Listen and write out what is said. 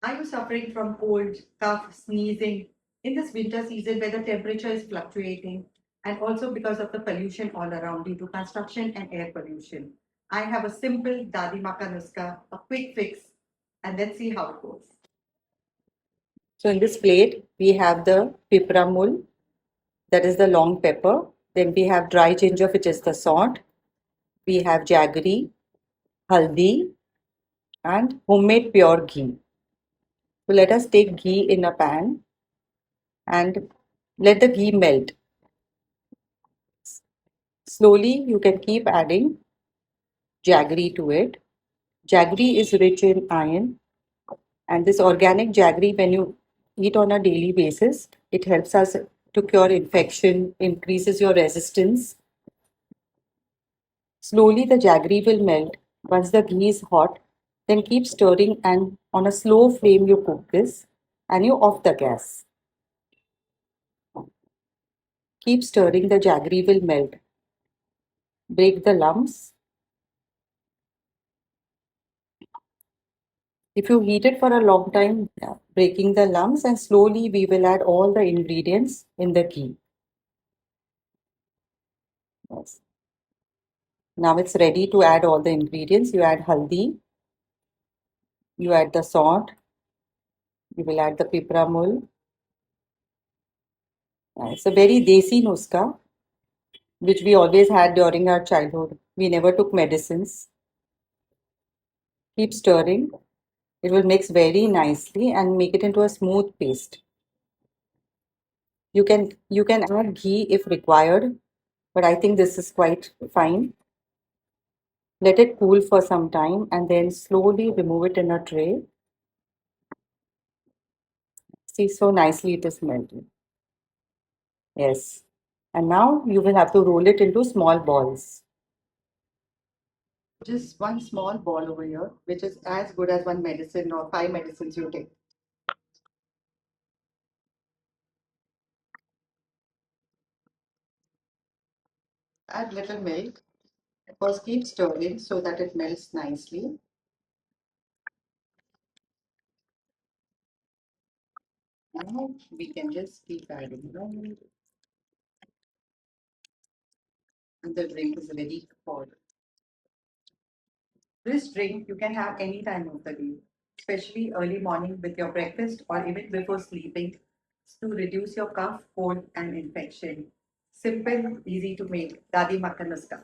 Are you suffering from cold, cough, sneezing in this winter season where the temperature is fluctuating and also because of the pollution all around due to construction and air pollution? I have a simple Dadi Maa Nuska, a quick fix, and let's see how it goes. So in this plate, we have the pipramul, that is the long pepper. Then we have dry ginger, which is the salt. We have jaggery, haldi, and homemade pure ghee. So let us take ghee in a pan and let the ghee melt. Slowly, you can keep adding jaggery to it. Jaggery is rich in iron, and this organic jaggery, when you eat on a daily basis, it helps us to cure infection, increases your resistance. Slowly, the jaggery will melt. Once the ghee is hot, then keep stirring, and on a slow flame, you cook this and you off the gas. Keep stirring, the jaggery will melt. Break the lumps. If you heat it for a long time, breaking the lumps, and slowly we will add all the ingredients in the ghee. Yes. Now it's ready to add all the ingredients. You add haldi, you add the salt, you will add the pipramul. It's a very desi nuska, which we always had during our childhood. We never took medicines. Keep stirring. It will mix very nicely and make it into a smooth paste. You can add ghee if required, but I think this is quite fine. Let it cool for some time and then slowly remove it in a tray. See, so nicely it is melted. Yes. And now you will have to roll it into small balls. Just one small ball over here, which is as good as one medicine or 5 medicines you take. Add little milk. First, keep stirring so that it melts nicely. Now we can just keep adding milk, and the drink is ready for. This drink you can have any time of the day, especially early morning with your breakfast or even before sleeping to reduce your cough, cold, and infection. Simple, easy to make. Dadi Maa Nuska.